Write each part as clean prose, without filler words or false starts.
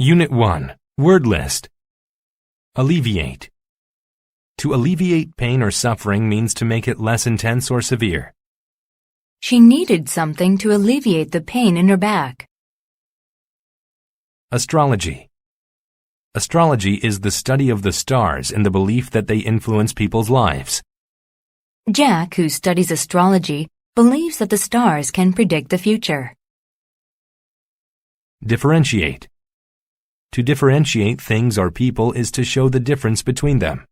Unit 1. Word list. Alleviate. To alleviate pain or suffering means to make it less intense or severe. She needed something to alleviate the pain in her back. Astrology. Astrology is the study of the stars in the belief that they influence people's lives. Jack, who studies astrology, believes that the stars can predict the future. Differentiate. To differentiate things or people is to show the difference between them.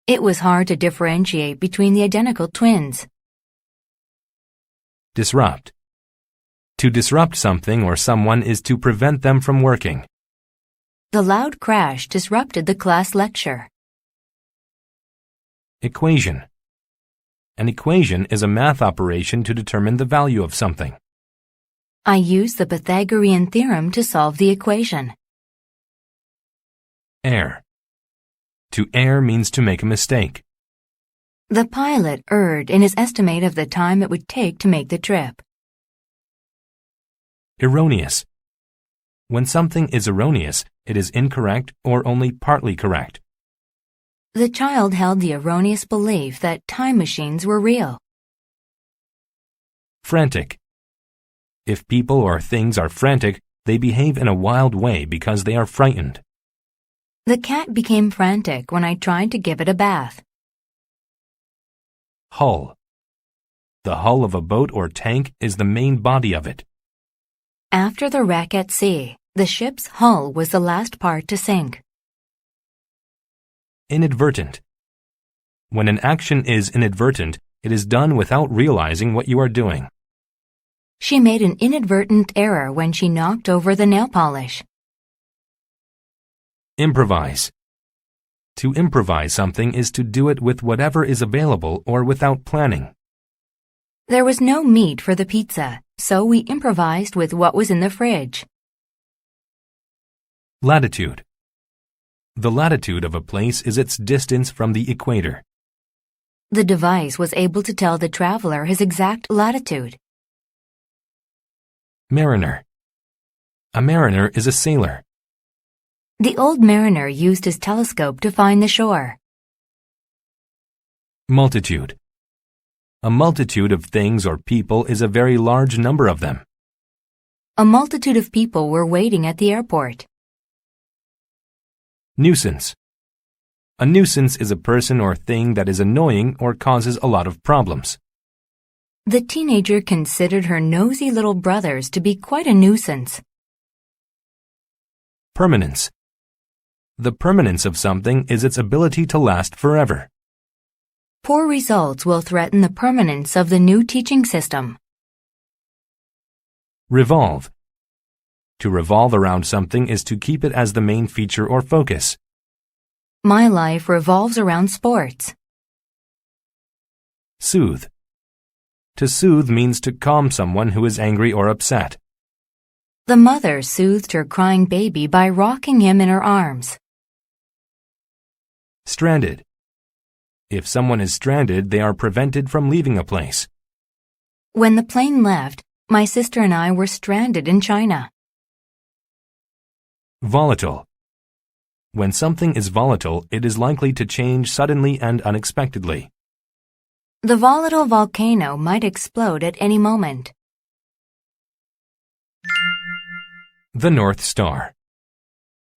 It was hard to differentiate between the identical twins. Disrupt. To disrupt something or someone is to prevent them from working. The loud crash disrupted the class lecture. Equation. An equation is a math operation to determine the value of something. I used the Pythagorean theorem to solve the equation. Err. To err means to make a mistake. The pilot erred in his estimate of the time it would take to make the trip. Erroneous. When something is erroneous, it is incorrect or only partly correct. The child held the erroneous belief that time machines were real. Frantic. If people or things are frantic, they behave in a wild way because they are frightened. The cat became frantic when I tried to give it a bath. Hull. The hull of a boat or tank is the main body of it. After the wreck at sea, the ship's hull was the last part to sink. Inadvertent. When an action is inadvertent, it is done without realizing what you are doing. She made an inadvertent error when she knocked over the nail polish. Improvise. To improvise something is to do it with whatever is available or without planning. There was no meat for the pizza, so we improvised with what was in the fridge. Latitude. The latitude of a place is its distance from the equator. The device was able to tell the traveler his exact latitude. Mariner. A mariner is a sailor. The old mariner used his telescope to find the shore. Multitude. A multitude of things or people is a very large number of them. A multitude of people were waiting at the airport. Nuisance. A nuisance is a person or thing that is annoying or causes a lot of problems. The teenager considered her nosy little brothers to be quite a nuisance. Permanence. The permanence of something is its ability to last forever. Poor results will threaten the permanence of the new teaching system. Revolve. To revolve around something is to keep it as the main feature or focus. My life revolves around sports. Soothe. To soothe means to calm someone who is angry or upset. The mother soothed her crying baby by rocking him in her arms. Stranded. If someone is stranded, they are prevented from leaving a place. When the plane left, my sister and I were stranded in China. Volatile. When something is volatile, it is likely to change suddenly and unexpectedly. The volatile volcano might explode at any moment. The North Star.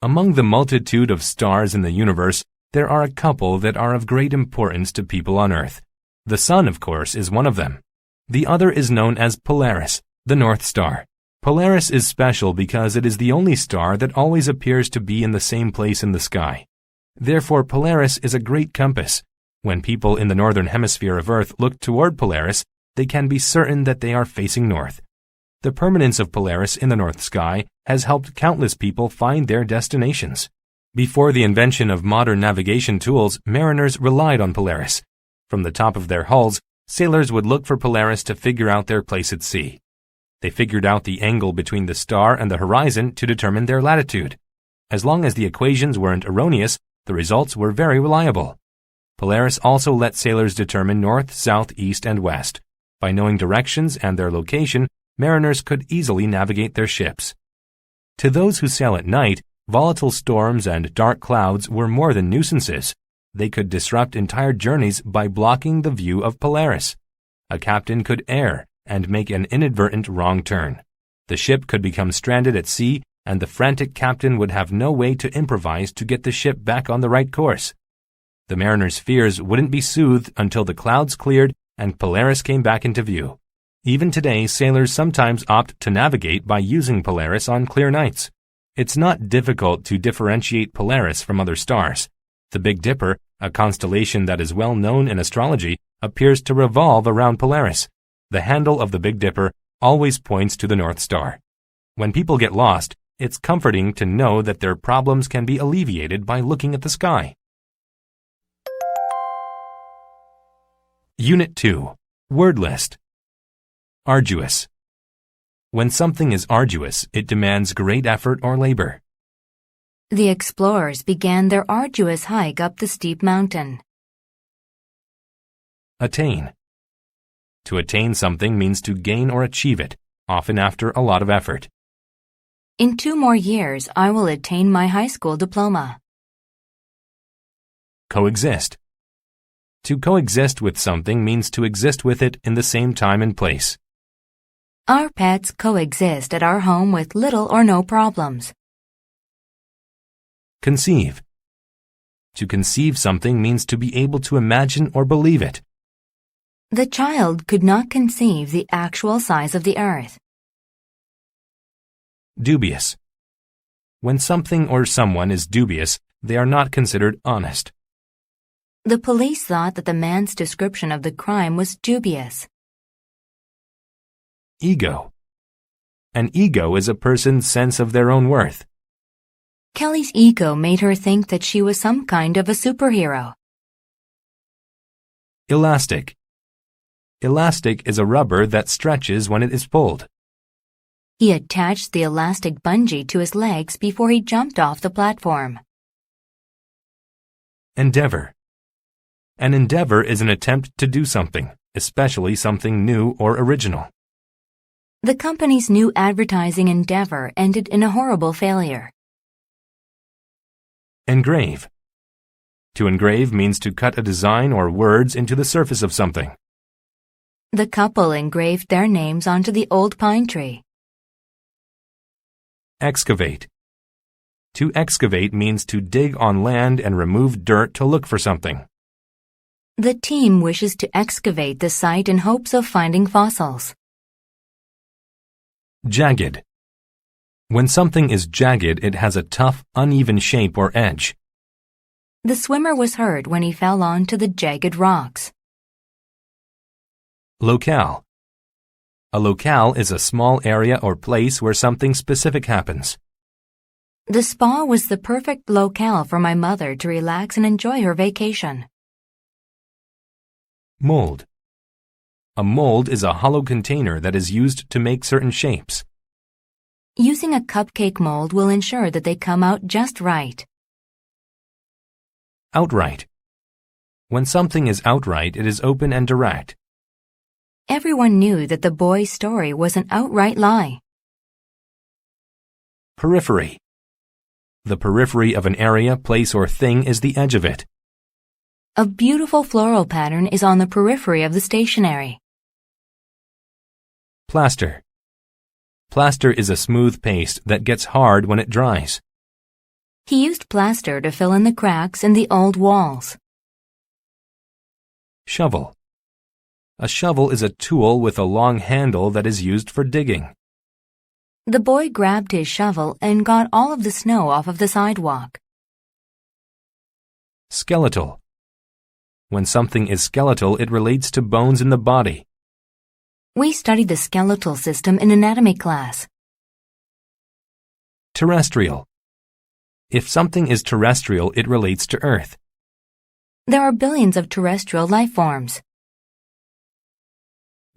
Among the multitude of stars in the universe, there are a couple that are of great importance to people on Earth. The Sun, of course, is one of them. The other is known as Polaris, the North Star. Polaris is special because it is the only star that always appears to be in the same place in the sky. Therefore, Polaris is a great compass. When people in the northern hemisphere of Earth look toward Polaris, they can be certain that they are facing north. The permanence of Polaris in the north sky has helped countless people find their destinations. Before the invention of modern navigation tools, mariners relied on Polaris. From the top of their hulls, sailors would look for Polaris to figure out their place at sea. They figured out the angle between the star and the horizon to determine their latitude. As long as the equations weren't erroneous, the results were very reliable. Polaris also let sailors determine north, south, east, and west. By knowing directions and their location, mariners could easily navigate their ships. To those who sail at night, volatile storms and dark clouds were more than nuisances. They could disrupt entire journeys by blocking the view of Polaris. A captain could err and make an inadvertent wrong turn. The ship could become stranded at sea, and the frantic captain would have no way to improvise to get the ship back on the right course. The mariners' fears wouldn't be soothed until the clouds cleared and Polaris came back into view. Even today, sailors sometimes opt to navigate by using Polaris on clear nights. It's not difficult to differentiate Polaris from other stars. The Big Dipper, a constellation that is well known in astrology, appears to revolve around Polaris. The handle of the Big Dipper always points to the North Star. When people get lost, it's comforting to know that their problems can be alleviated by looking at the sky. Unit 2. Word List. Arduous. When something is arduous, it demands great effort or labor. The explorers began their arduous hike up the steep mountain. Attain. To attain something means to gain or achieve it, often after a lot of effort. In 2 more years, I will attain my high school diploma. Coexist. To coexist with something means to exist with it in the same time and place. Our pets coexist at our home with little or no problems. Conceive. To conceive something means to be able to imagine or believe it. The child could not conceive the actual size of the earth. Dubious. When something or someone is dubious, they are not considered honest. The police thought that the man's description of the crime was dubious. Ego. An ego is a person's sense of their own worth. Kelly's ego made her think that she was some kind of a superhero. Elastic. Elastic is a rubber that stretches when it is pulled. He attached the elastic bungee to his legs before he jumped off the platform. Endeavor. An endeavor is an attempt to do something, especially something new or original. The company's new advertising endeavor ended in a horrible failure. Engrave. To engrave means to cut a design or words into the surface of something. The couple engraved their names onto the old pine tree. Excavate. To excavate means to dig on land and remove dirt to look for something. The team wishes to excavate the site in hopes of finding fossils. Jagged. When something is jagged, it has a tough, uneven shape or edge. The swimmer was hurt when he fell onto the jagged rocks. Locale. A locale is a small area or place where something specific happens. The spa was the perfect locale for my mother to relax and enjoy her vacation. Mold. A mold is a hollow container that is used to make certain shapes. Using a cupcake mold will ensure that they come out just right. Outright. When something is outright, it is open and direct. Everyone knew that the boy's story was an outright lie. Periphery. The periphery of an area, place, or thing is the edge of it. A beautiful floral pattern is on the periphery of the stationery. Plaster. Plaster is a smooth paste that gets hard when it dries. He used plaster to fill in the cracks in the old walls. Shovel. A shovel is a tool with a long handle that is used for digging. The boy grabbed his shovel and got all of the snow off of the sidewalk. Skeletal. When something is skeletal, it relates to bones in the body. We studied the skeletal system in anatomy class. Terrestrial. If something is terrestrial, it relates to Earth. There are billions of terrestrial life forms.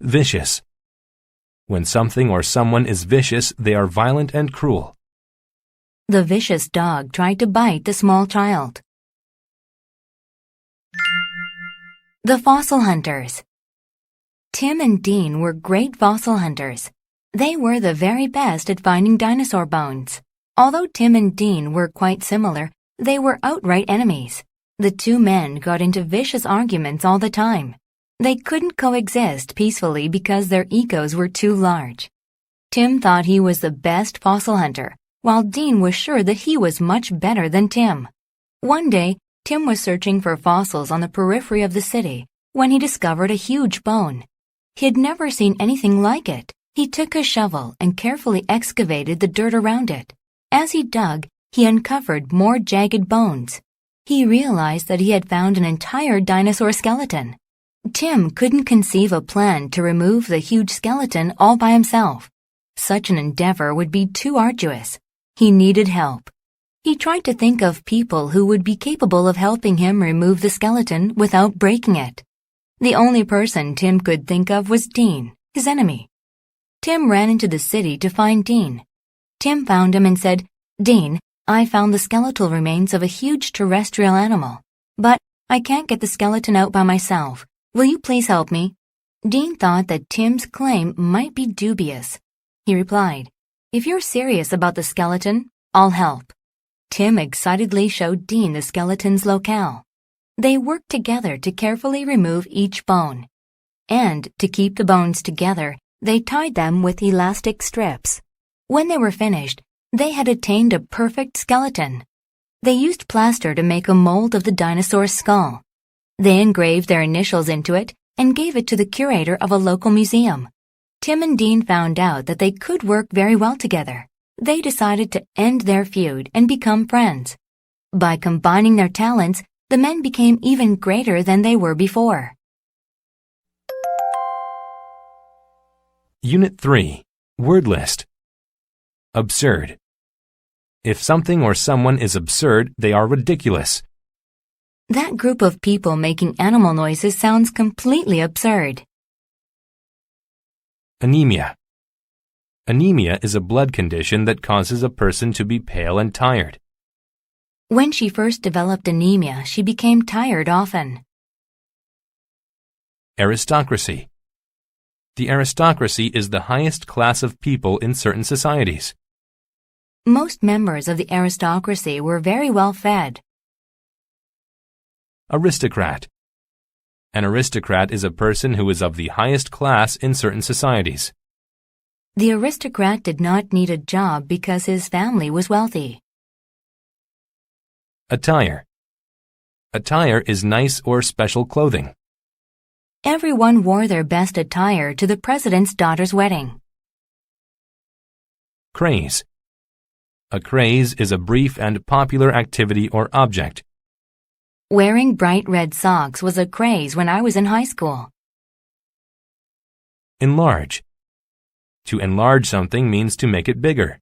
Vicious. When something or someone is vicious, they are violent and cruel. The vicious dog tried to bite the small child. The fossil hunters. Tim and Dean were great fossil hunters. They were the very best at finding dinosaur bones. Although Tim and Dean were quite similar, they were outright enemies. The two men got into vicious arguments all the time. They couldn't coexist peacefully because their egos were too large. Tim thought he was the best fossil hunter, while Dean was sure that he was much better than Tim. One day, Tim was searching for fossils on the periphery of the city when he discovered a huge bone. He had never seen anything like it. He took a shovel and carefully excavated the dirt around it. As he dug, he uncovered more jagged bones. He realized that he had found an entire dinosaur skeleton. Tim couldn't conceive a plan to remove the huge skeleton all by himself. Such an endeavor would be too arduous. He needed help. He tried to think of people who would be capable of helping him remove the skeleton without breaking it. The only person Tim could think of was Dean, his enemy. Tim ran into the city to find Dean. Tim found him and said, "Dean, I found the skeletal remains of a huge terrestrial animal, but I can't get the skeleton out by myself. Will you please help me?" Dean thought that Tim's claim might be dubious. He replied, "If you're serious about the skeleton, I'll help." Tim excitedly showed Dean the skeleton's locale. They worked together to carefully remove each bone. And to keep the bones together, they tied them with elastic strips. When they were finished, they had attained a perfect skeleton. They used plaster to make a mold of the dinosaur's skull. They engraved their initials into it and gave it to the curator of a local museum. Tim and Dean found out that they could work very well together. They decided to end their feud and become friends. By combining their talents, the men became even greater than they were before. Unit 3. Word list. Absurd. If something or someone is absurd, they are ridiculous. That group of people making animal noises sounds completely absurd. Anemia. Anemia is a blood condition that causes a person to be pale and tired. When she first developed anemia, she became tired often. Aristocracy. The aristocracy is the highest class of people in certain societies. Most members of the aristocracy were very well fed. Aristocrat. An aristocrat is a person who is of the highest class in certain societies. The aristocrat did not need a job because his family was wealthy. Attire. Attire is nice or special clothing. Everyone wore their best attire to the president's daughter's wedding. Craze. A craze is a brief and popular activity or object. Wearing bright red socks was a craze when I was in high school. Enlarge. To enlarge something means to make it bigger.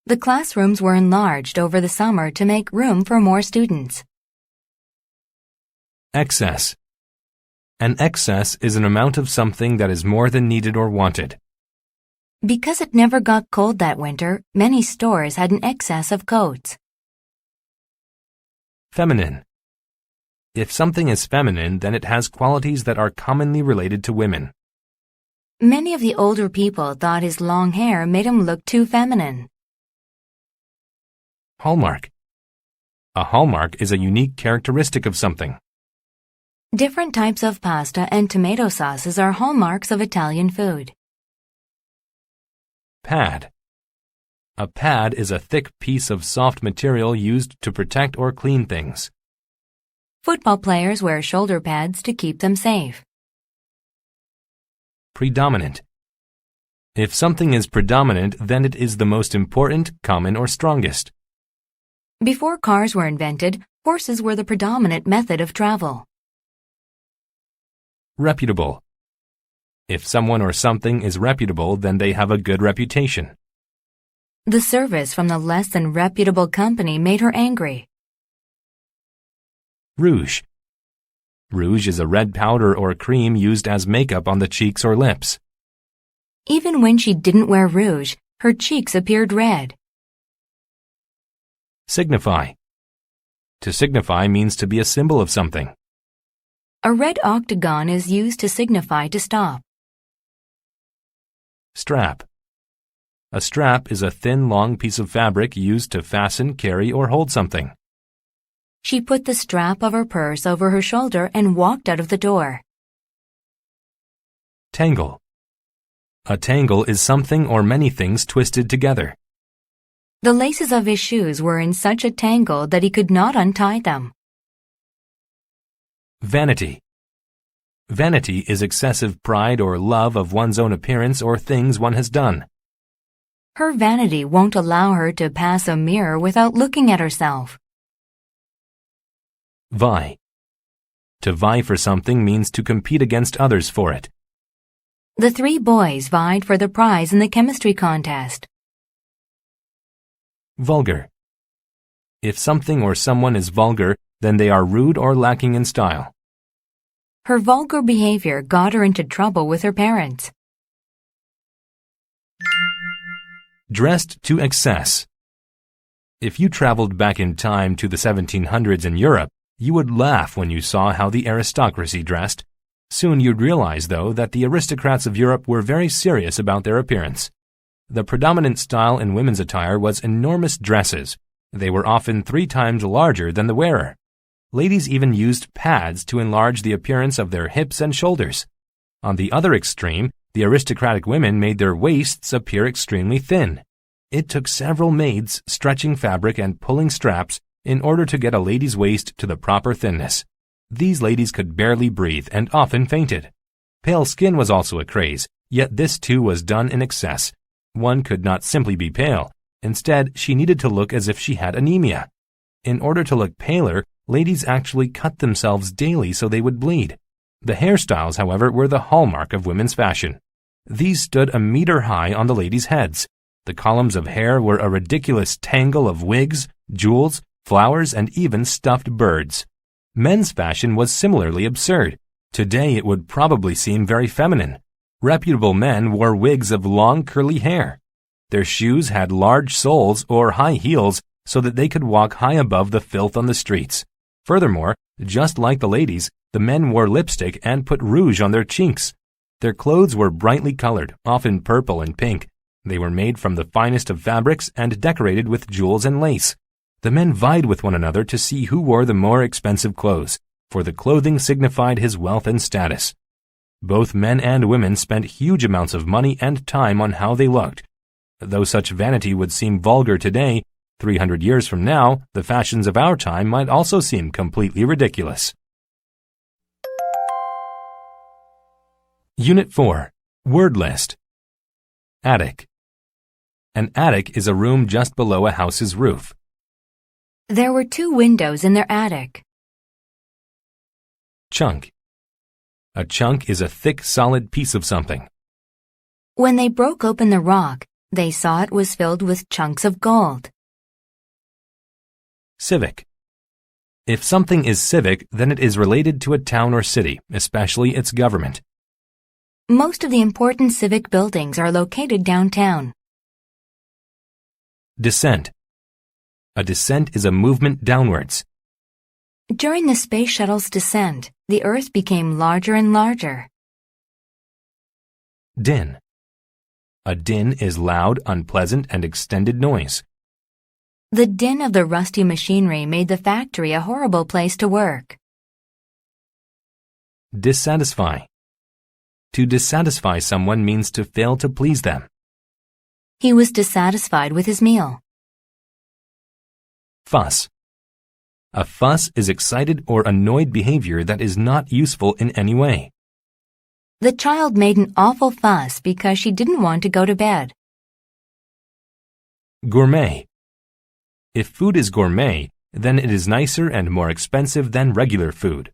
The classrooms were enlarged over the summer to make room for more students. Excess. An excess is an amount of something that is more than needed or wanted. Because it never got cold that winter, many stores had an excess of coats. Feminine. If something is feminine, then it has qualities that are commonly related to women. Many of the older people thought his long hair made him look too feminine. Hallmark. A hallmark is a unique characteristic of something. Different types of pasta and tomato sauces are hallmarks of Italian food. Pad. A pad is a thick piece of soft material used to protect or clean things. Football players wear shoulder pads to keep them safe. Predominant. If something is predominant, then it is the most important, common, or strongest. Before cars were invented, horses were the predominant method of travel. Reputable. If someone or something is reputable, then they have a good reputation. The service from the less than reputable company made her angry. Rouge. Rouge is a red powder or cream used as makeup on the cheeks or lips. Even when she didn't wear rouge, her cheeks appeared red. Signify. To signify means to be a symbol of something. A red octagon is used to signify to stop. Strap. A strap is a thin, long piece of fabric used to fasten, carry, or hold something. She put the strap of her purse over her shoulder and walked out of the door. Tangle. A tangle is something or many things twisted together. The laces of his shoes were in such a tangle that he could not untie them. Vanity. Vanity is excessive pride or love of one's own appearance or things one has done. Her vanity won't allow her to pass a mirror without looking at herself. Vie. To vie for something means to compete against others for it. The three boys vied for the prize in the chemistry contest. Vulgar. If something or someone is vulgar, then they are rude or lacking in style. Her vulgar behavior got her into trouble with her parents. Dressed to excess. If you traveled back in time to the 1700s in Europe, you would laugh when you saw how the aristocracy dressed. Soon you'd realize, though, that the aristocrats of Europe were very serious about their appearance. The predominant style in women's attire was enormous dresses. They were often 3 times larger than the wearer. Ladies even used pads to enlarge the appearance of their hips and shoulders. On the other extreme, the aristocratic women made their waists appear extremely thin. It took several maids stretching fabric and pulling straps in order to get a lady's waist to the proper thinness. These ladies could barely breathe and often fainted. Pale skin was also a craze, yet this too was done in excess. One could not simply be pale. Instead, she needed to look as if she had anemia. In order to look paler, ladies actually cut themselves daily so they would bleed. The hairstyles, however, were the hallmark of women's fashion. These stood a meter high on the ladies' heads. The columns of hair were a ridiculous tangle of wigs, jewels, flowers, and even stuffed birds. Men's fashion was similarly absurd. Today it would probably seem very feminine. Reputable men wore wigs of long curly hair. Their shoes had large soles or high heels so that they could walk high above the filth on the streets. Furthermore, just like the ladies, the men wore lipstick and put rouge on their cheeks. Their clothes were brightly colored, often purple and pink. They were made from the finest of fabrics and decorated with jewels and lace. The men vied with one another to see who wore the more expensive clothes, for the clothing signified his wealth and status. Both men and women spent huge amounts of money and time on how they looked. Though such vanity would seem vulgar today, 300 years from now, the fashions of our time might also seem completely ridiculous. Unit 4. Word list. Attic. An attic is a room just below a house's roof. There were 2 windows in their attic. Chunk. A chunk is a thick, solid piece of something. When they broke open the rock, they saw it was filled with chunks of gold. Civic. If something is civic, then it is related to a town or city, especially its government. Most of the important civic buildings are located downtown. Descent. A descent is a movement downwards. During the space shuttle's descent, the Earth became larger and larger. Din. A din is loud, unpleasant, and extended noise. The din of the rusty machinery made the factory a horrible place to work. Dissatisfy. To dissatisfy someone means to fail to please them. He was dissatisfied with his meal. Fuss. A fuss is excited or annoyed behavior that is not useful in any way. The child made an awful fuss because she didn't want to go to bed. Gourmet. If food is gourmet, then it is nicer and more expensive than regular food.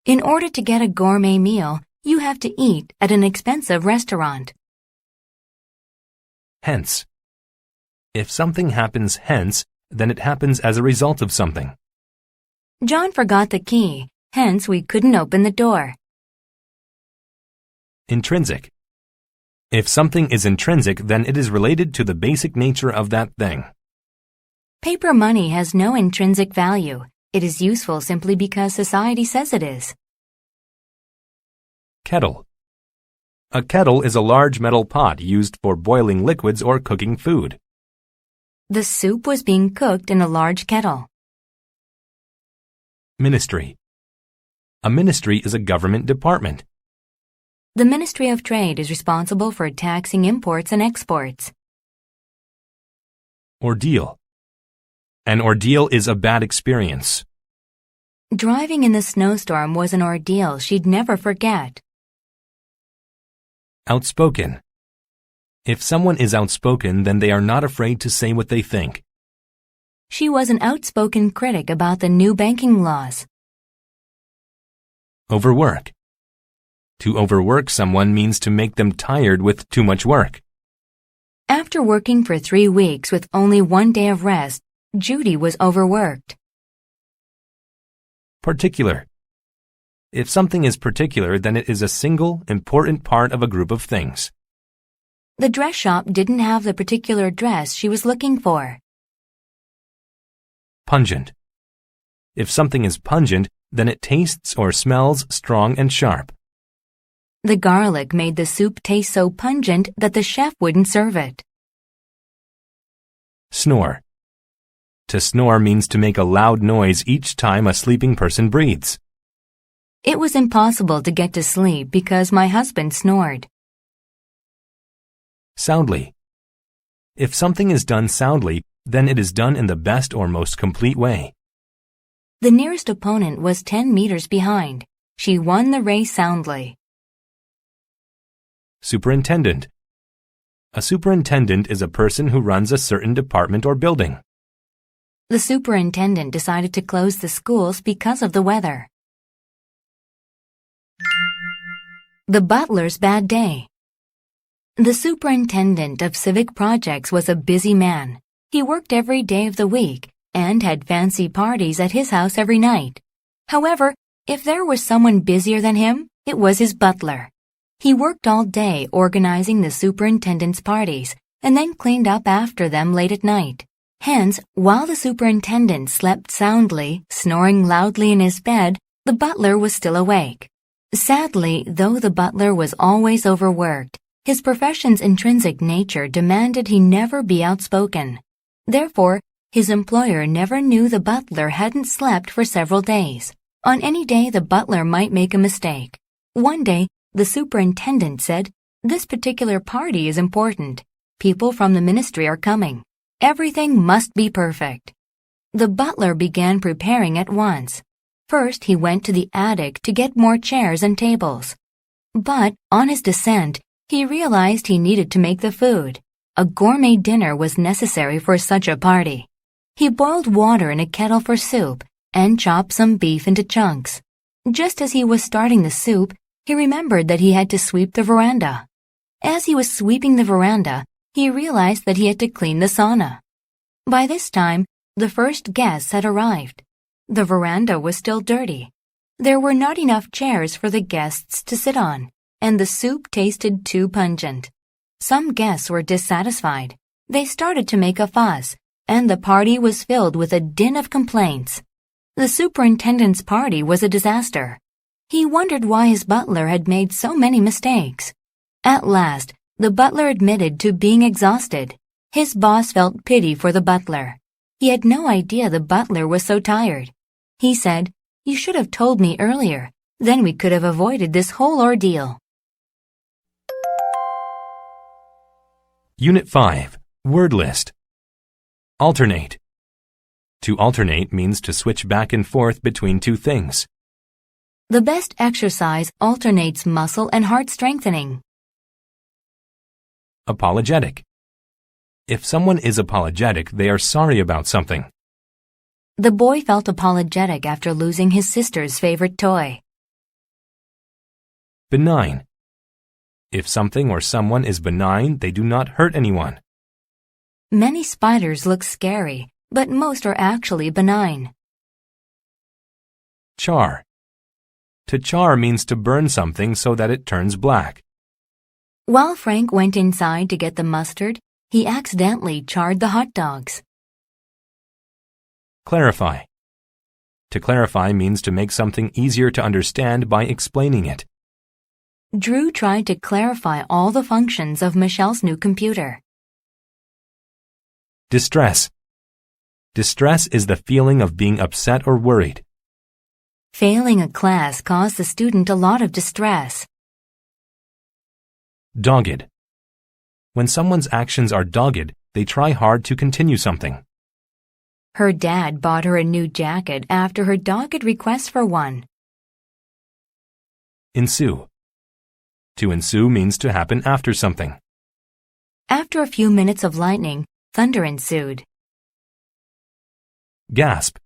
In order to get a gourmet meal, you have to eat at an expensive restaurant. Hence. If something happens hence, then it happens as a result of something. John forgot the key, hence we couldn't open the door. Intrinsic. If something is intrinsic, then it is related to the basic nature of that thing. Paper money has no intrinsic value. It is useful simply because society says it is. Kettle. A kettle is a large metal pot used for boiling liquids or cooking food. The soup was being cooked in a large kettle. Ministry. A ministry is a government department. The Ministry of Trade is responsible for taxing imports and exports. Ordeal. An ordeal is a bad experience. Driving in the snowstorm was an ordeal she'd never forget. Outspoken. If someone is outspoken, then they are not afraid to say what they think. She was an outspoken critic about the new banking laws. Overwork. To overwork someone means to make them tired with too much work. After working for 3 weeks with only 1 day of rest, Judy was overworked. Particular. If something is particular, then it is a single, important part of a group of things. The dress shop didn't have the particular dress she was looking for. Pungent. If something is pungent, then it tastes or smells strong and sharp. The garlic made the soup taste so pungent that the chef wouldn't serve it. Snore. To snore means to make a loud noise each time a sleeping person breathes. It was impossible to get to sleep because my husband snored. Soundly. If something is done soundly, then it is done in the best or most complete way. The nearest opponent was 10 meters behind. She won the race soundly. Superintendent. A superintendent is a person who runs a certain department or building. The superintendent decided to close the schools because of the weather. The butler's bad day. The superintendent of civic projects was a busy man. He worked every day of the week and had fancy parties at his house every night. However, if there was someone busier than him, it was his butler. He worked all day organizing the superintendent's parties and then cleaned up after them late at night. Hence, while the superintendent slept soundly, snoring loudly in his bed, the butler was still awake. Sadly, though the butler was always overworked, his profession's intrinsic nature demanded he never be outspoken. Therefore, his employer never knew the butler hadn't slept for several days. On any day, the butler might make a mistake. One day, the superintendent said, "This particular party is important. People from the ministry are coming. Everything must be perfect." The butler began preparing at once. First, he went to the attic to get more chairs and tables. But on his descent, he realized he needed to make the food. A gourmet dinner was necessary for such a party. He boiled water in a kettle for soup and chopped some beef into chunks. Just as he was starting the soup, he remembered that he had to sweep the veranda. As he was sweeping the veranda, he realized that he had to clean the sauna. By this time, the first guests had arrived. The veranda was still dirty. There were not enough chairs for the guests to sit on, and the soup tasted too pungent. Some guests were dissatisfied. They started to make a fuss, and the party was filled with a din of complaints. The superintendent's party was a disaster. He wondered why his butler had made so many mistakes. At last, the butler admitted to being exhausted. His boss felt pity for the butler. He had no idea the butler was so tired. He said, "You should have told me earlier. Then we could have avoided this whole ordeal." Unit 5. Word list. Alternate. To alternate means to switch back and forth between two things. The best exercise alternates muscle and heart strengthening. Apologetic. If someone is apologetic, they are sorry about something. The boy felt apologetic after losing his sister's favorite toy. Benign. If something or someone is benign, they do not hurt anyone. Many spiders look scary, but most are actually benign. Char. To char means to burn something so that it turns black. While Frank went inside to get the mustard, he accidentally charred the hot dogs. Clarify. To clarify means to make something easier to understand by explaining it. Drew tried to clarify all the functions of Michelle's new computer. Distress. Distress is the feeling of being upset or worried. Failing a class caused the student a lot of distress. Dogged. When someone's actions are dogged, they try hard to continue something. Her dad bought her a new jacket after her dogged request for one. Ensue. To ensue means to happen after something. After a few minutes of lightning, thunder ensued. Gasp.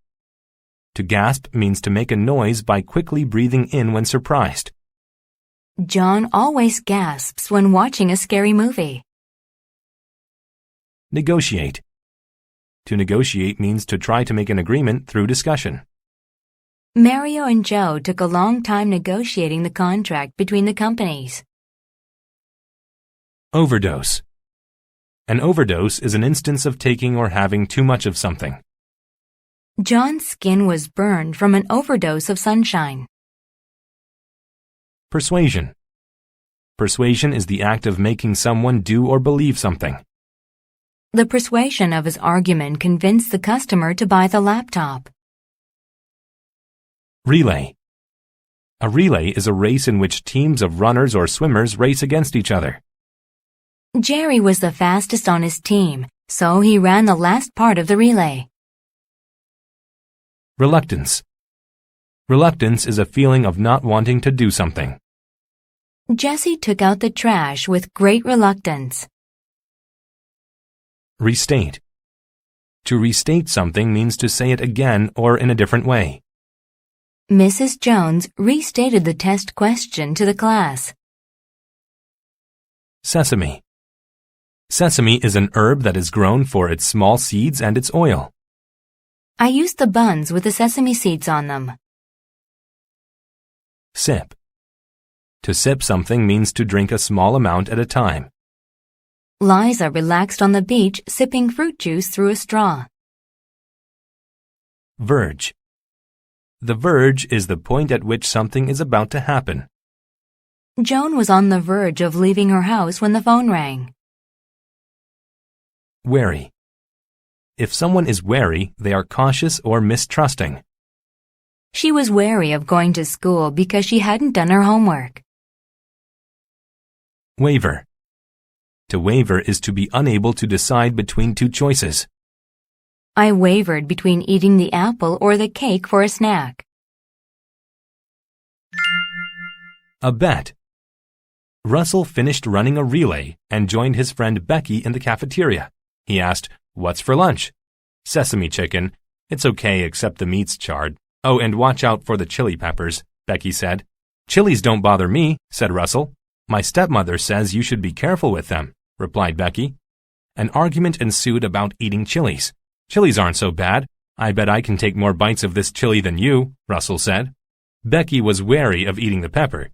To gasp means to make a noise by quickly breathing in when surprised. John always gasps when watching a scary movie. Negotiate. To negotiate means to try to make an agreement through discussion. Mario and Joe took a long time negotiating the contract between the companies. Overdose. An overdose is an instance of taking or having too much of something. John's skin was burned from an overdose of sunshine. Persuasion. Persuasion is the act of making someone do or believe something. The persuasion of his argument convinced the customer to buy the laptop. Relay. A relay is a race in which teams of runners or swimmers race against each other. Jerry was the fastest on his team, so he ran the last part of the relay. Reluctance. Reluctance is a feeling of not wanting to do something. Jesse took out the trash with great reluctance. Restate. To restate something means to say it again or in a different way. Mrs. Jones restated the test question to the class. Sesame. Sesame is an herb that is grown for its small seeds and its oil. I used the buns with the sesame seeds on them. Sip. To sip something means to drink a small amount at a time. Liza relaxed on the beach sipping fruit juice through a straw. Verge. The verge is the point at which something is about to happen. Joan was on the verge of leaving her house when the phone rang. Wary. If someone is wary, they are cautious or mistrusting. She was wary of going to school because she hadn't done her homework. Waver. To waver is to be unable to decide between two choices. I wavered between eating the apple or the cake for a snack. A bet. Russell finished running a relay and joined his friend Becky in the cafeteria. He asked, "What's for lunch?" "Sesame chicken. It's okay except the meat's charred. Oh, and watch out for the chili peppers," Becky said. "Chilies don't bother me," said Russell. "My stepmother says you should be careful with them," replied Becky. An argument ensued about eating chilies. "Chilies aren't so bad. I bet I can take more bites of this chili than you," Russell said. Becky was wary of eating the pepper.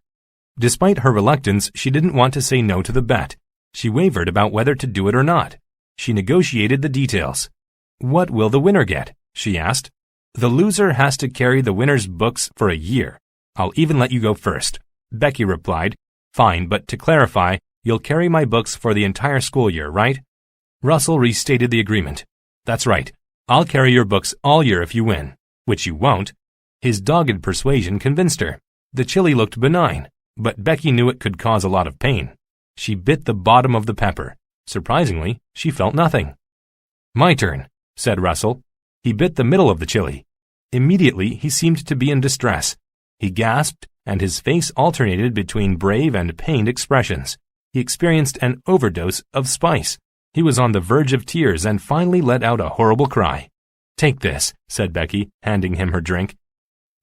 Despite her reluctance, she didn't want to say no to the bet. She wavered about whether to do it or not. She negotiated the details. "What will the winner get?" she asked. "The loser has to carry the winner's books for a year. I'll even let you go first." Becky replied, "Fine, but to clarify, you'll carry my books for the entire school year, right?" Russell restated the agreement. "That's right. I'll carry your books all year if you win," which you won't. His dogged persuasion convinced her. The chili looked benign, but Becky knew it could cause a lot of pain. She bit the bottom of the pepper. Surprisingly, she felt nothing. "My turn," said Russell. He bit the middle of the chili. Immediately, he seemed to be in distress. He gasped, and his face alternated between brave and pained expressions. He experienced an overdose of spice. He was on the verge of tears and finally let out a horrible cry. "Take this," said Becky, handing him her drink.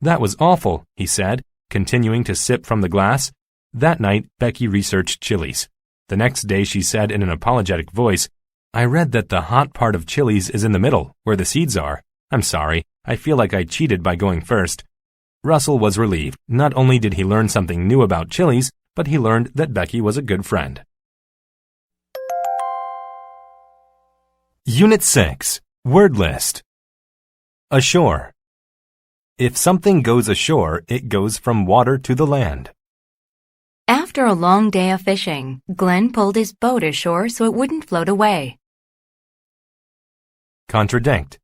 "That was awful," he said, continuing to sip from the glass. That night, Becky researched chilies. The next day she said in an apologetic voice, "I read that the hot part of chilies is in the middle, where the seeds are. I'm sorry, I feel like I cheated by going first." Russell was relieved. Not only did he learn something new about chilies, but he learned that Becky was a good friend. Unit 6. Word List. Ashore. If something goes ashore, it goes from water to the land. After a long day of fishing, Glenn pulled his boat ashore so it wouldn't float away. Contradict.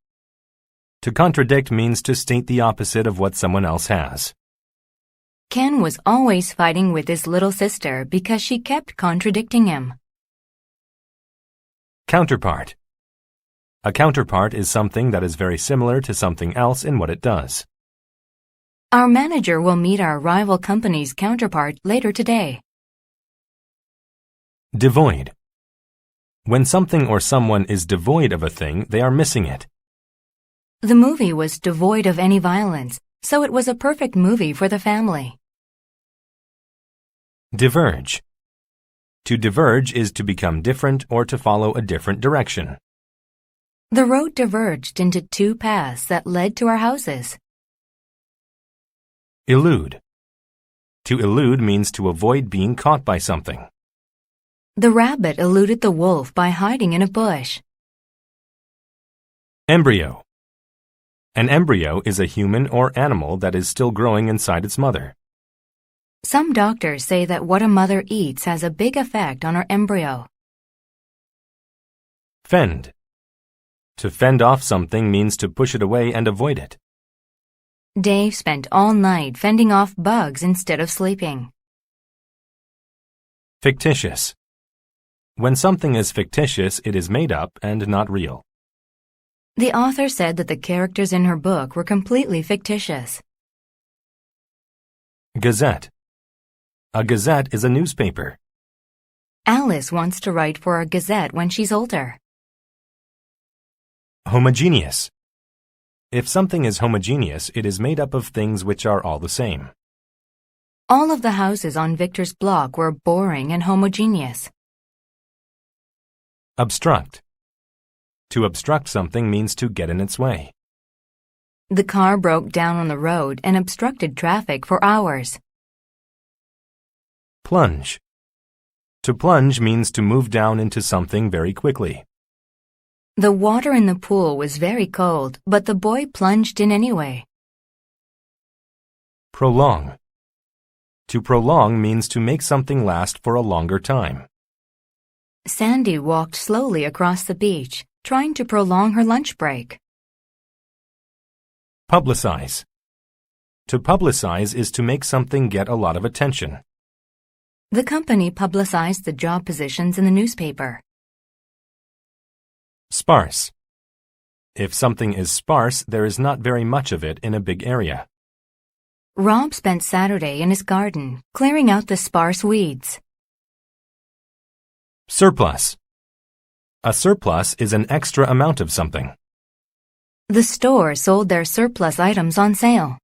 To contradict means to state the opposite of what someone else has. Ken was always fighting with his little sister because she kept contradicting him. Counterpart. A counterpart is something that is very similar to something else in what it does. Our manager will meet our rival company's counterpart later today. Devoid. When something or someone is devoid of a thing, they are missing it. The movie was devoid of any violence, so it was a perfect movie for the family. Diverge. To diverge is to become different or to follow a different direction. The road diverged into two paths that led to our houses. Elude. To elude means to avoid being caught by something. The rabbit eluded the wolf by hiding in a bush. Embryo. An embryo is a human or animal that is still growing inside its mother. Some doctors say that what a mother eats has a big effect on her embryo. Fend. To fend off something means to push it away and avoid it. Dave spent all night fending off bugs instead of sleeping. Fictitious. When something is fictitious, it is made up and not real. The author said that the characters in her book were completely fictitious. Gazette. A gazette is a newspaper. Alice wants to write for a gazette when she's older. Homogeneous. If something is homogeneous, it is made up of things which are all the same. All of the houses on Victor's block were boring and homogeneous. Obstruct. To obstruct something means to get in its way. The car broke down on the road and obstructed traffic for hours. Plunge. To plunge means to move down into something very quickly. The water in the pool was very cold, but the boy plunged in anyway. Prolong. To prolong means to make something last for a longer time. Sandy walked slowly across the beach, trying to prolong her lunch break. Publicize. To publicize is to make something get a lot of attention. The company publicized the job positions in the newspaper. Sparse. If something is sparse, there is not very much of it in a big area. Rob spent Saturday in his garden, clearing out the sparse weeds. Surplus. A surplus is an extra amount of something. The store sold their surplus items on sale.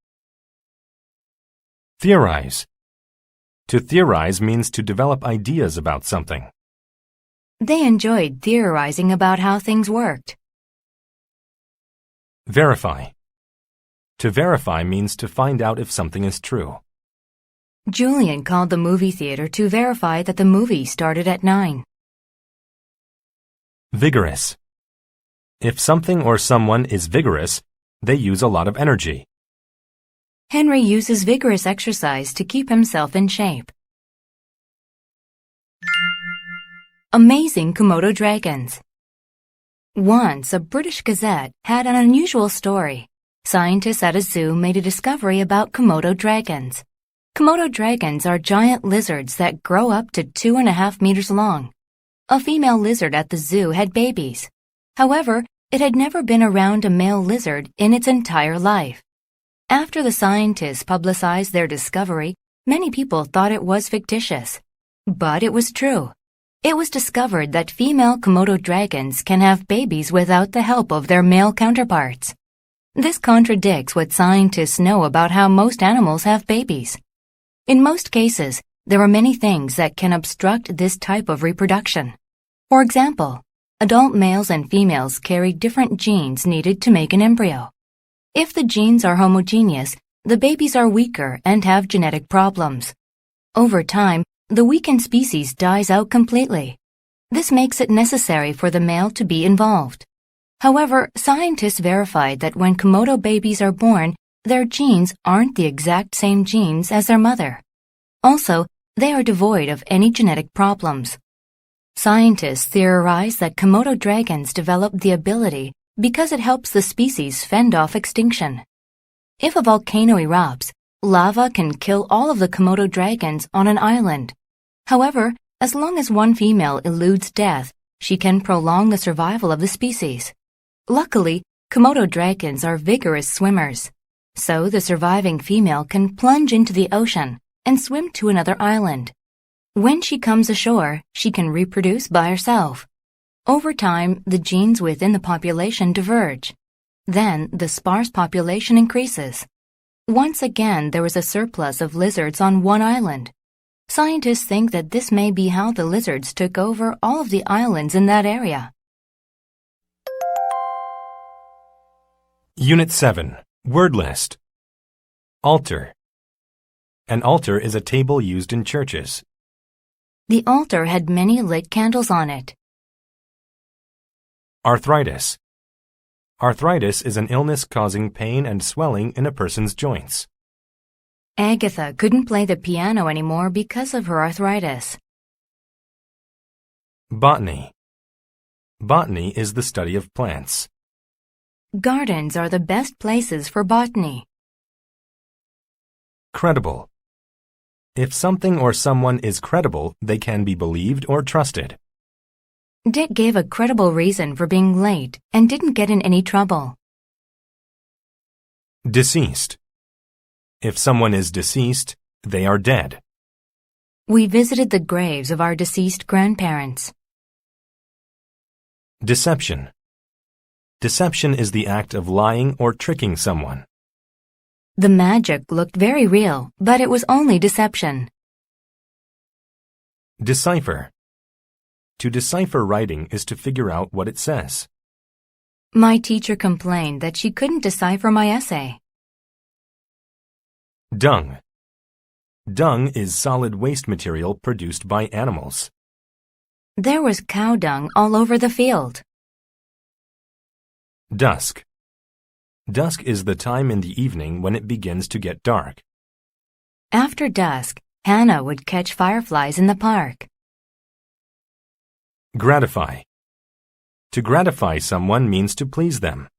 Theorize. To theorize means to develop ideas about something. They enjoyed theorizing about how things worked. Verify. To verify means to find out if something is true. Julian called the movie theater to verify that the movie started at 9. Vigorous. If something or someone is vigorous, they use a lot of energy. Henry uses vigorous exercise to keep himself in shape. Amazing Komodo dragons. Once, a British Gazette had an unusual story. Scientists at a zoo made a discovery about Komodo dragons. Komodo dragons are giant lizards that grow up to 2.5 meters long. A female lizard at the zoo had babies. However, it had never been around a male lizard in its entire life. After the scientists publicized their discovery, many people thought it was fictitious. But it was true. It was discovered that female Komodo dragons can have babies without the help of their male counterparts. This contradicts what scientists know about how most animals have babies. In most cases, there are many things that can obstruct this type of reproduction. For example, adult males and females carry different genes needed to make an embryo. If the genes are homogeneous, the babies are weaker and have genetic problems. Over time, the weakened species dies out completely. This makes it necessary for the male to be involved. However, scientists verified that when Komodo babies are born, their genes aren't the exact same genes as their mother. Also, They are devoid of any genetic problems. Scientists theorize that Komodo dragons developed the ability because it helps the species fend off extinction. If a volcano erupts, lava can kill all of the Komodo dragons on an island. However, as long as one female eludes death, she can prolong the survival of the species. Luckily, Komodo dragons are vigorous swimmers, so the surviving female can plunge into the ocean and swim to another island. When she comes ashore, she can reproduce by herself. Over time, the genes within the population diverge. Then, the sparse population increases. Once again, there is a surplus of lizards on one island. Scientists think that this may be how the lizards took over all of the islands in that area. Unit 7. Word list. Altar. An altar is a table used in churches. The altar had many lit candles on it. Arthritis. Arthritis is an illness causing pain and swelling in a person's joints. Agatha couldn't play the piano anymore because of her arthritis. Botany. Botany is the study of plants. Gardens are the best places for botany. Credible. If something or someone is credible, they can be believed or trusted. Dick gave a credible reason for being late and didn't get in any trouble. Deceased. If someone is deceased, they are dead. We visited the graves of our deceased grandparents. Deception. Deception is the act of lying or tricking someone. The magic looked very real, but it was only deception. Decipher. To decipher writing is to figure out what it says. My teacher complained that she couldn't decipher my essay. Dung. Dung is solid waste material produced by animals. There was cow dung all over the field. Dusk. Dusk is the time in the evening when it begins to get dark. After dusk, Hannah would catch fireflies in the park. Gratify. To gratify someone means to please them.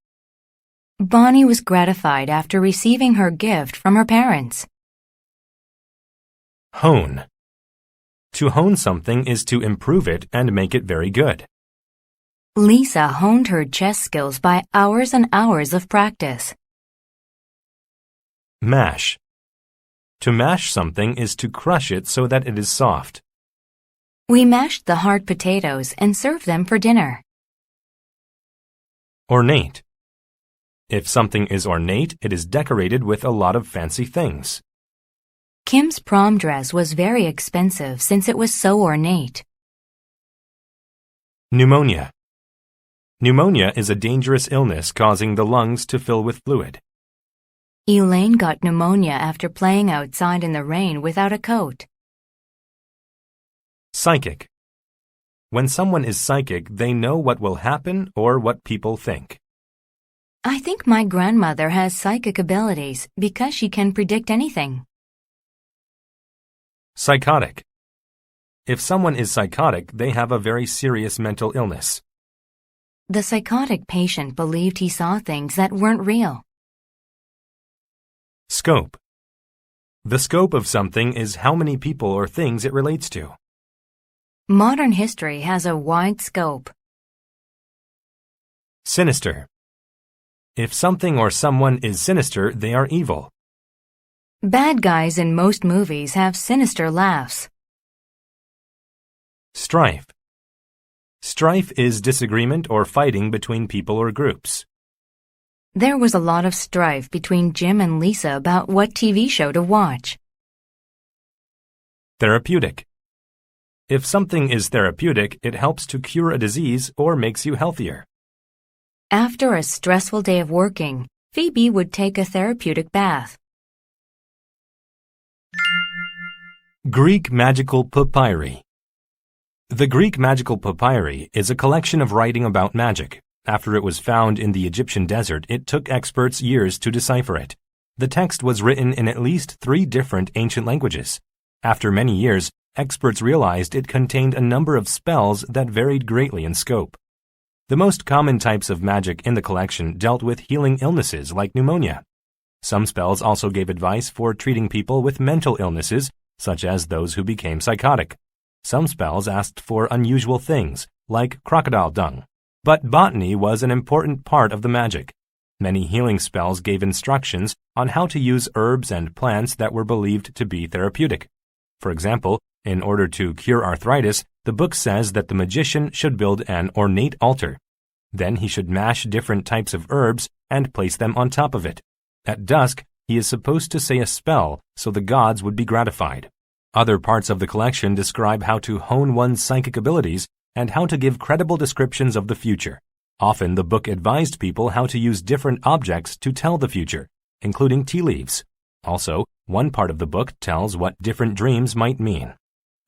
Bonnie was gratified after receiving her gift from her parents. Hone. To hone something is to improve it and make it very good. Lisa honed her chess skills by hours and hours of practice. Mash. To mash something is to crush it so that it is soft. We mashed the hard potatoes and served them for dinner. Ornate. If something is ornate, it is decorated with a lot of fancy things. Kim's prom dress was very expensive since it was so ornate. Pneumonia. Pneumonia is a dangerous illness causing the lungs to fill with fluid. Elaine got pneumonia after playing outside in the rain without a coat. Psychic. When someone is psychic, they know what will happen or what people think. I think my grandmother has psychic abilities because she can predict anything. Psychotic. If someone is psychotic, they have a very serious mental illness. The psychotic patient believed he saw things that weren't real. Scope. The scope of something is how many people or things it relates to. Modern history has a wide scope. Sinister. If something or someone is sinister, they are evil. Bad guys in most movies have sinister laughs. Strife. Strife is disagreement or fighting between people or groups. There was a lot of strife between Jim and Lisa about what TV show to watch. Therapeutic. If something is therapeutic, it helps to cure a disease or makes you healthier. After a stressful day of working, Phoebe would take a therapeutic bath. Greek magical papyri. The Greek magical papyri is a collection of writing about magic. After it was found in the Egyptian desert, it took experts years to decipher it. The text was written in at least 3 different ancient languages. After many years, experts realized it contained a number of spells that varied greatly in scope. The most common types of magic in the collection dealt with healing illnesses like pneumonia. Some spells also gave advice for treating people with mental illnesses, such as those who became psychotic. Some spells asked for unusual things, like crocodile dung. But botany was an important part of the magic. Many healing spells gave instructions on how to use herbs and plants that were believed to be therapeutic. For example, in order to cure arthritis, the book says that the magician should build an ornate altar. Then he should mash different types of herbs and place them on top of it. At dusk, he is supposed to say a spell so the gods would be gratified. Other parts of the collection describe how to hone one's psychic abilities and how to give credible descriptions of the future. Often the book advised people how to use different objects to tell the future, including tea leaves. Also, one part of the book tells what different dreams might mean.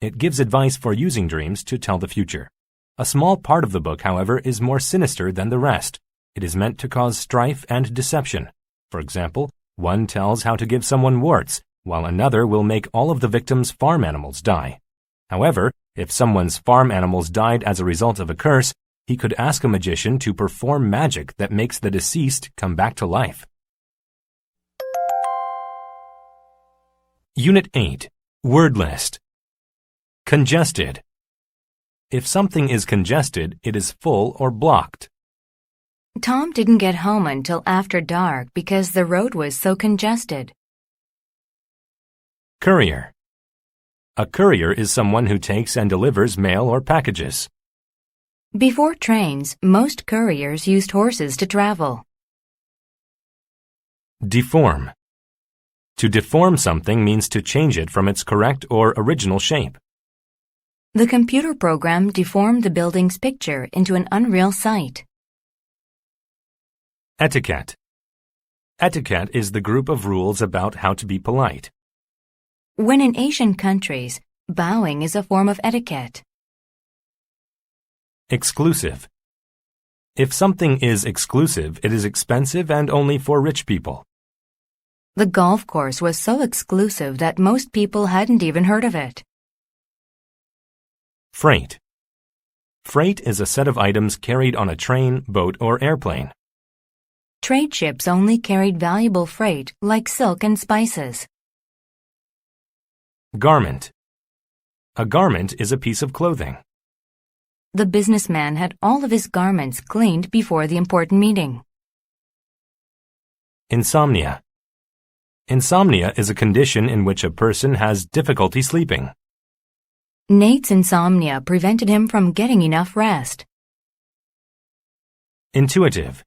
It gives advice for using dreams to tell the future. A small part of the book, however, is more sinister than the rest. It is meant to cause strife and deception. For example, one tells how to give someone warts, while another will make all of the victim's farm animals die. However, if someone's farm animals died as a result of a curse, he could ask a magician to perform magic that makes the deceased come back to life. Unit 8. Word List. Congested. If something is congested, it is full or blocked. Tom didn't get home until after dark because the road was so congested. Courier. A courier is someone who takes and delivers mail or packages. Before trains, most couriers used horses to travel. Deform. To deform something means to change it from its correct or original shape. The computer program deformed the building's picture into an unreal sight. Etiquette. Etiquette is the group of rules about how to be polite. When in Asian countries, bowing is a form of etiquette. Exclusive. If something is exclusive, it is expensive and only for rich people. The golf course was so exclusive that most people hadn't even heard of it. Freight. Freight is a set of items carried on a train, boat, or airplane. Trade ships only carried valuable freight like silk and spices. Garment. A garment is a piece of clothing. The businessman had all of his garments cleaned before the important meeting. Insomnia. Insomnia is a condition in which a person has difficulty sleeping. Nate's insomnia prevented him from getting enough rest. Intuitive.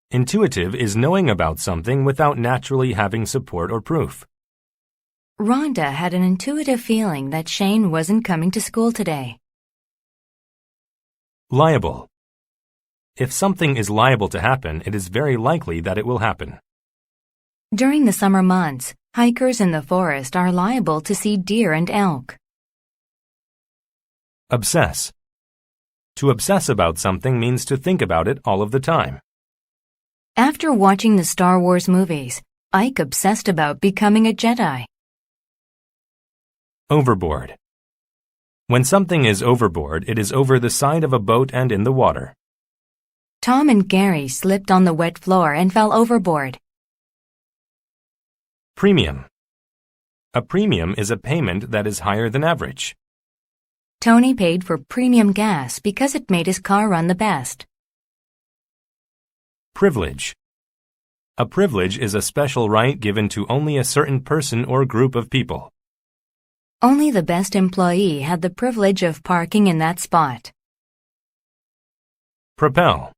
Intuitive is knowing about something without naturally having support or proof. Rhonda had an intuitive feeling that Shane wasn't coming to school today. Liable. If something is liable to happen, it is very likely that it will happen. During the summer months, hikers in the forest are liable to see deer and elk. Obsess. To obsess about something means to think about it all of the time. After watching the Star Wars movies, Ike obsessed about becoming a Jedi. Overboard. When something is overboard, it is over the side of a boat and in the water. Tom and Gary slipped on the wet floor and fell overboard. Premium. A premium is a payment that is higher than average. Tony paid for premium gas because it made his car run the best. Privilege. A privilege is a special right given to only a certain person or group of people. Only the best employee had the privilege of parking in that spot. Propel.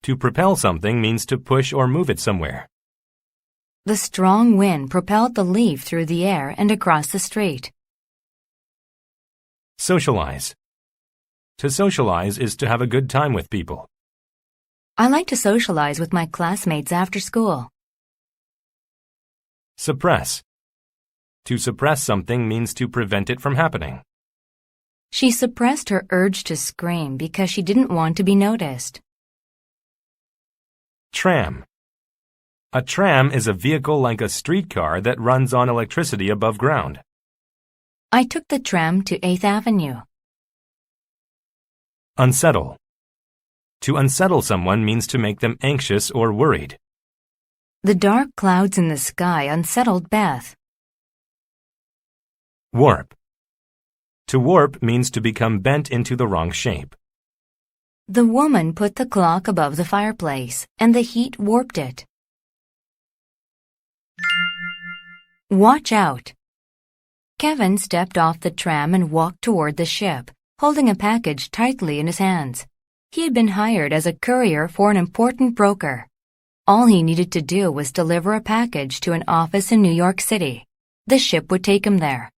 To propel something means to push or move it somewhere. The strong wind propelled the leaf through the air and across the street. Socialize. To socialize is to have a good time with people. I like to socialize with my classmates after school. Suppress. To suppress something means to prevent it from happening. She suppressed her urge to scream because she didn't want to be noticed. Tram. A tram is a vehicle like a streetcar that runs on electricity above ground. I took the tram to 8th Avenue. Unsettle. To unsettle someone means to make them anxious or worried. The dark clouds in the sky unsettled Beth. Warp. To warp means to become bent into the wrong shape. The woman put the clock above the fireplace, and the heat warped it. Watch out. Kevin stepped off the tram and walked toward the ship, holding a package tightly in his hands. He had been hired as a courier for an important broker. All he needed to do was deliver a package to an office in New York City. The ship would take him there.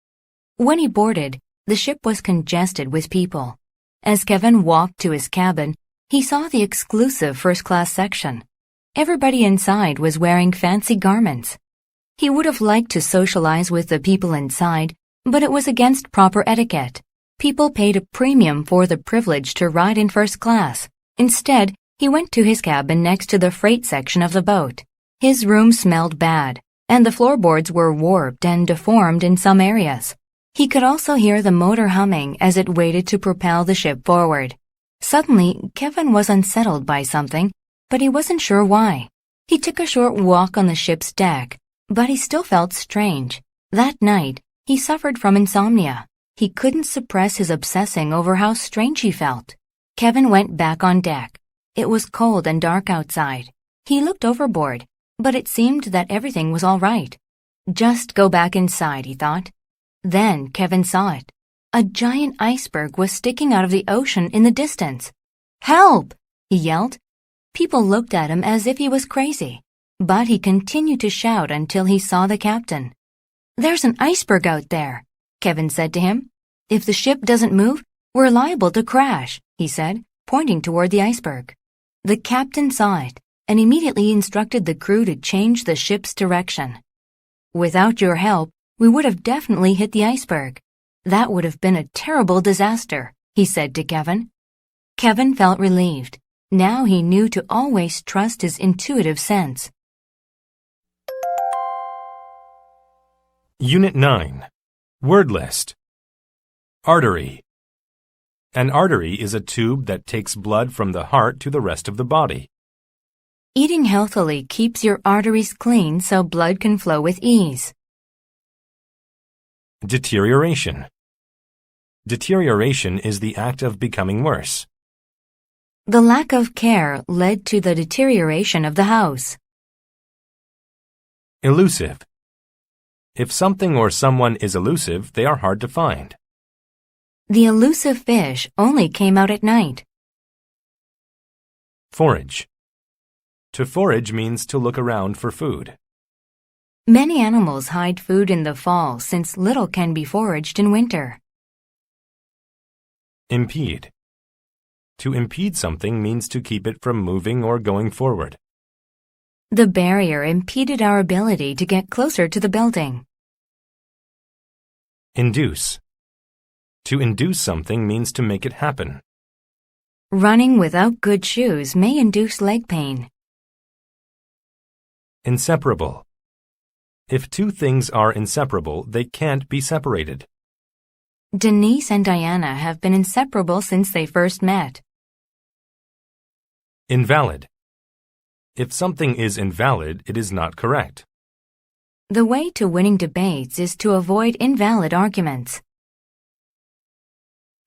When he boarded, the ship was congested with people. As Kevin walked to his cabin, he saw the exclusive first-class section. Everybody inside was wearing fancy garments. He would have liked to socialize with the people inside, but it was against proper etiquette. People paid a premium for the privilege to ride in first class. Instead, he went to his cabin next to the freight section of the boat. His room smelled bad, and the floorboards were warped and deformed in some areas. He could also hear the motor humming as it waited to propel the ship forward. Suddenly, Kevin was unsettled by something, but he wasn't sure why. He took a short walk on the ship's deck, but he still felt strange. That night, he suffered from insomnia. He couldn't suppress his obsessing over how strange he felt. Kevin went back on deck. It was cold and dark outside. He looked overboard, but it seemed that everything was all right. Just go back inside, he thought. Then Kevin saw it. A giant iceberg was sticking out of the ocean in the distance. "Help!" he yelled. People looked at him as if he was crazy, but he continued to shout until he saw the captain. "There's an iceberg out there," Kevin said to him. "If the ship doesn't move, we're liable to crash," he said, pointing toward the iceberg. The captain saw it and immediately instructed the crew to change the ship's direction. "Without your help, we would have definitely hit the iceberg. That would have been a terrible disaster," he said to Kevin. Kevin felt relieved. Now he knew to always trust his intuitive sense. Unit 9. Word list. Artery. An artery is a tube that takes blood from the heart to the rest of the body. Eating healthily keeps your arteries clean so blood can flow with ease. Deterioration. Deterioration is the act of becoming worse. The lack of care led to the deterioration of the house. Elusive. If something or someone is elusive, they are hard to find. The elusive fish only came out at night. Forage. To forage means to look around for food. Many animals hide food in the fall since little can be foraged in winter. Impede. To impede something means to keep it from moving or going forward. The barrier impeded our ability to get closer to the building. Induce. To induce something means to make it happen. Running without good shoes may induce leg pain. Inseparable. If two things are inseparable, they can't be separated. Denise and Diana have been inseparable since they first met. Invalid. If something is invalid, it is not correct. The way to winning debates is to avoid invalid arguments.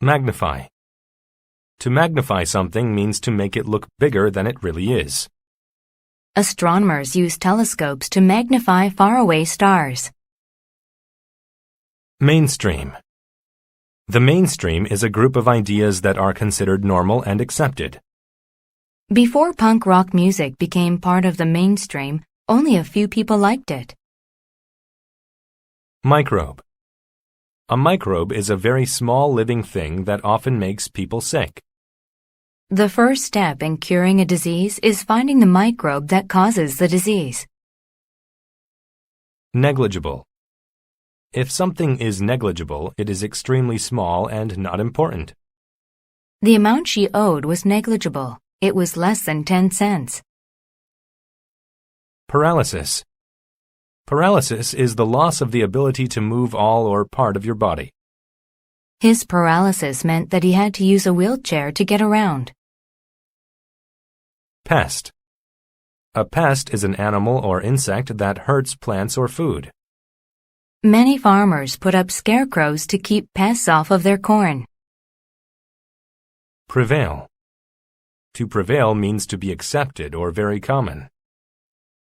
Magnify. To magnify something means to make it look bigger than it really is. Astronomers use telescopes to magnify faraway stars. Mainstream. The mainstream is a group of ideas that are considered normal and accepted. Before punk rock music became part of the mainstream, only a few people liked it. Microbe. A microbe is a very small living thing that often makes people sick. The first step in curing a disease is finding the microbe that causes the disease. Negligible. If something is negligible, it is extremely small and not important. The amount she owed was negligible. It was less than 10 cents. Paralysis. Paralysis is the loss of the ability to move all or part of your body. His paralysis meant that he had to use a wheelchair to get around. Pest. A pest is an animal or insect that hurts plants or food. Many farmers put up scarecrows to keep pests off of their corn. Prevail. To prevail means to be accepted or very common.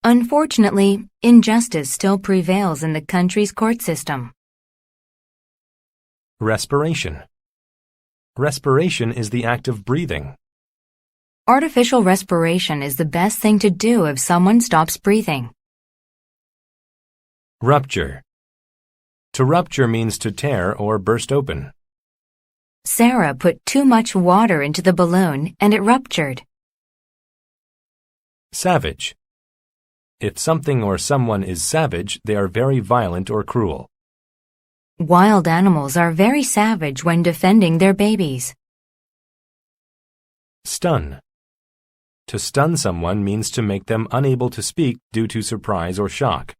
Unfortunately, injustice still prevails in the country's court system. Respiration. Respiration is the act of breathing. Artificial respiration is the best thing to do if someone stops breathing. Rupture. To rupture means to tear or burst open. Sarah put too much water into the balloon and it ruptured. Savage. If something or someone is savage, they are very violent or cruel. Wild animals are very savage when defending their babies. Stun. To stun someone means to make them unable to speak due to surprise or shock.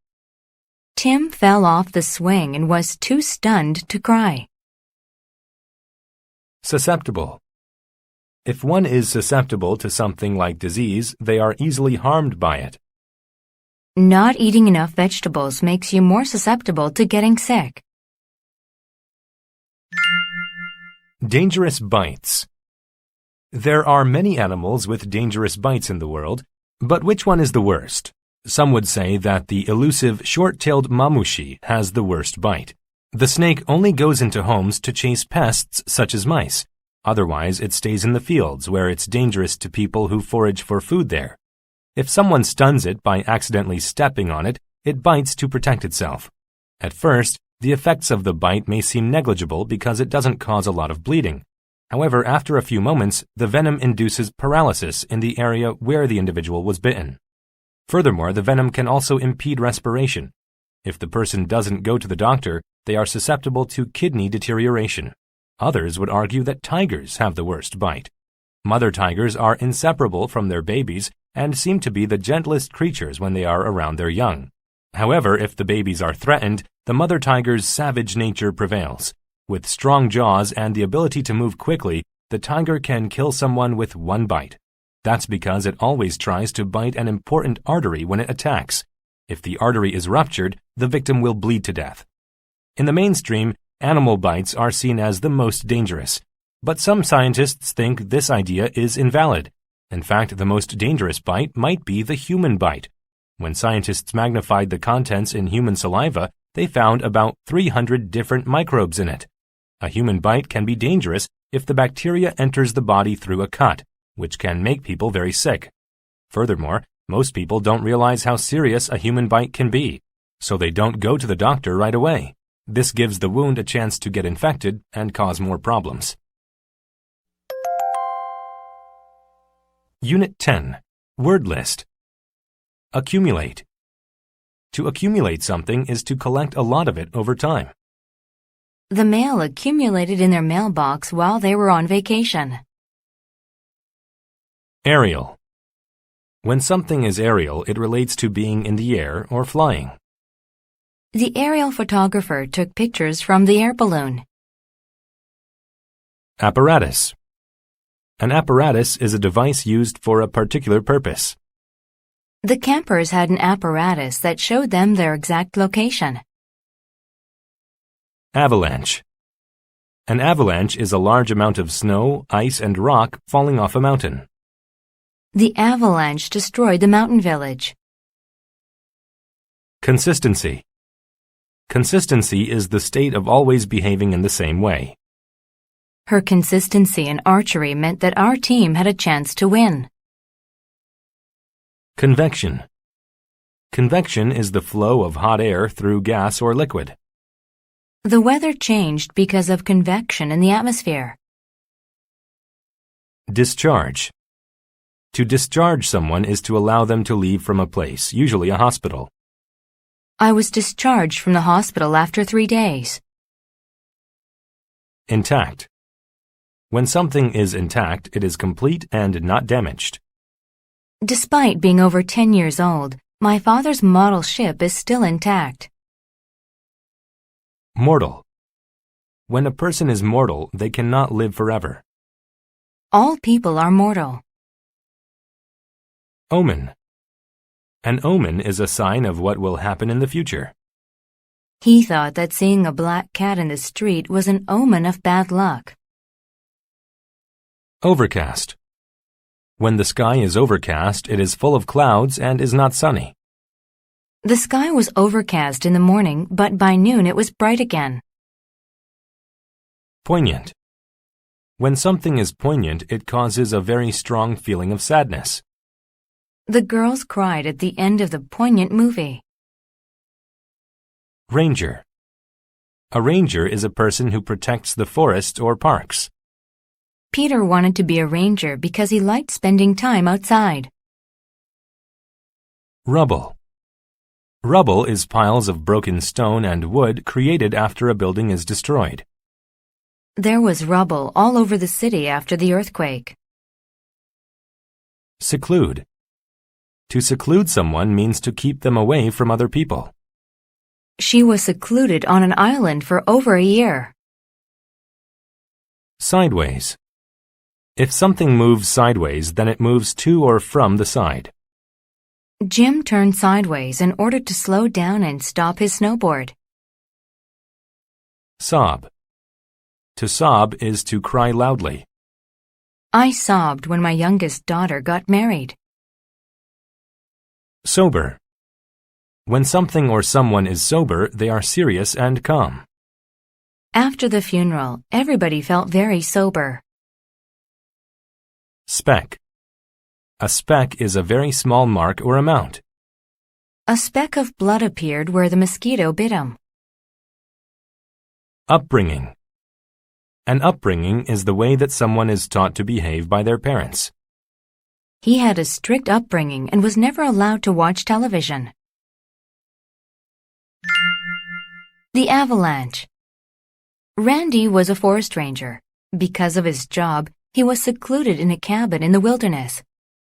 Tim fell off the swing and was too stunned to cry. Susceptible. If one is susceptible to something like disease, they are easily harmed by it. Not eating enough vegetables makes you more susceptible to getting sick. Dangerous bites. There are many animals with dangerous bites in the world, but which one is the worst? Some would say that the elusive short-tailed mamushi has the worst bite. The snake only goes into homes to chase pests such as mice. Otherwise, it stays in the fields where it's dangerous to people who forage for food there. If someone stuns it by accidentally stepping on it, it bites to protect itself. At first, the effects of the bite may seem negligible because it doesn't cause a lot of bleeding. However, after a few moments, the venom induces paralysis in the area where the individual was bitten. Furthermore, the venom can also impede respiration. If the person doesn't go to the doctor, they are susceptible to kidney deterioration. Others would argue that tigers have the worst bite. Mother tigers are inseparable from their babies and seem to be the gentlest creatures when they are around their young. However, if the babies are threatened, the mother tiger's savage nature prevails. With strong jaws and the ability to move quickly, the tiger can kill someone with one bite. That's because it always tries to bite an important artery when it attacks. If the artery is ruptured, the victim will bleed to death. In the mainstream, animal bites are seen as the most dangerous. But some scientists think this idea is invalid. In fact, the most dangerous bite might be the human bite. When scientists magnified the contents in human saliva, they found about 300 different microbes in it. A human bite can be dangerous if the bacteria enters the body through a cut, which can make people very sick. Furthermore, most people don't realize how serious a human bite can be, so they don't go to the doctor right away. This gives the wound a chance to get infected and cause more problems. Unit 10. Word list. Accumulate. To accumulate something is to collect a lot of it over time. The mail accumulated in their mailbox while they were on vacation. Aerial. When something is aerial, it relates to being in the air or flying. The aerial photographer took pictures from the air balloon. Apparatus. An apparatus is a device used for a particular purpose. The campers had an apparatus that showed them their exact location. Avalanche. An avalanche is a large amount of snow, ice, and rock falling off a mountain. The avalanche destroyed the mountain village. Consistency. Consistency is the state of always behaving in the same way. Her consistency in archery meant that our team had a chance to win. Convection. Convection is the flow of hot air through gas or liquid. The weather changed because of convection in the atmosphere. Discharge. To discharge someone is to allow them to leave from a place, usually a hospital. I was discharged from the hospital after 3 days. Intact. When something is intact, it is complete and not damaged. Despite being over 10 years old, My father's model ship is still intact. Mortal. When a person is mortal, they cannot live forever. All people are mortal. Omen. An omen is a sign of what will happen in the future. He thought that seeing a black cat in the street was an omen of bad luck. Overcast. When the sky is overcast, it is full of clouds and is not sunny. The sky was overcast in the morning, but by noon it was bright again. Poignant. When something is poignant, it causes a very strong feeling of sadness. The girls cried at the end of the poignant movie. Ranger. A ranger is a person who protects the forest or parks. Peter wanted to be a ranger because he liked spending time outside. Rubble. Rubble is piles of broken stone and wood created after a building is destroyed. There was rubble all over the city after the earthquake. Seclude. To seclude someone means to keep them away from other people. She was secluded on an island for over a year. Sideways. If something moves sideways, then it moves to or from the side. Jim turned sideways in order to slow down and stop his snowboard. Sob. To sob is to cry loudly. I sobbed when my youngest daughter got married. Sober. When something or someone is sober, they are serious and calm. After the funeral, everybody felt very sober. Speck. A speck is a very small mark or amount. A speck of blood appeared where the mosquito bit him. Upbringing. An upbringing is the way that someone is taught to behave by their parents. He had a strict upbringing and was never allowed to watch television. The avalanche. Randy was a forest ranger. Because of his job, he was secluded in a cabin in the wilderness.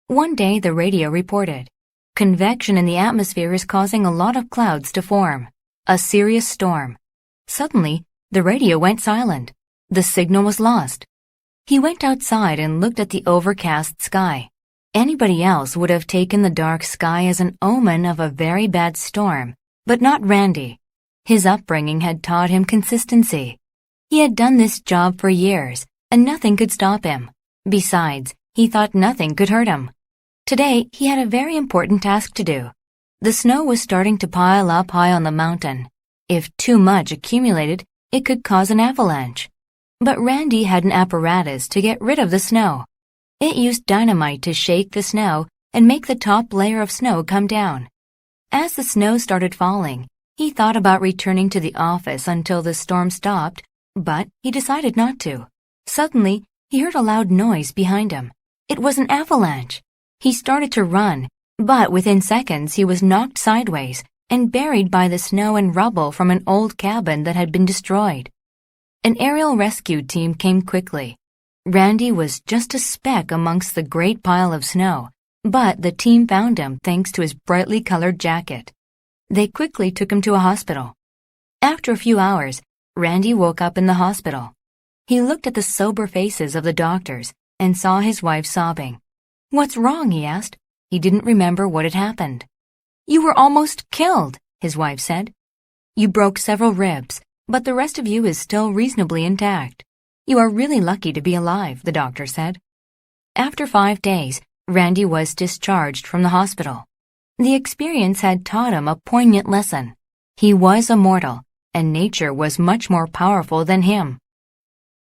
One day, the radio reported, "Convection in the atmosphere is causing a lot of clouds to form. A serious storm." Suddenly, the radio went silent. The signal was lost. He went outside and looked at the overcast sky. Anybody else would have taken the dark sky as an omen of a very bad storm, but not Randy. His upbringing had taught him consistency. He had done this job for years, and nothing could stop him. Besides, he thought nothing could hurt him. Today, he had a very important task to do. The snow was starting to pile up high on the mountain. If too much accumulated, it could cause an avalanche. But Randy had an apparatus to get rid of the snow. It used dynamite to shake the snow and make the top layer of snow come down. As the snow started falling, he thought about returning to the office until the storm stopped, but he decided not to. Suddenly, he heard a loud noise behind him. It was an avalanche. He started to run, but within seconds he was knocked sideways and buried by the snow and rubble from an old cabin that had been destroyed. An aerial rescue team came quickly. Randy was just a speck amongst the great pile of snow, but the team found him thanks to his brightly colored jacket. They quickly took him to a hospital. After a few hours, Randy woke up in the hospital. He looked at the sober faces of the doctors and saw his wife sobbing. "What's wrong?" he asked. He didn't remember what had happened. "You were almost killed," his wife said. "You broke several ribs, but the rest of you is still reasonably intact. You are really lucky to be alive," the doctor said. After 5 days, Randy was discharged from the hospital. The experience had taught him a poignant lesson. He was immortal, and nature was much more powerful than him.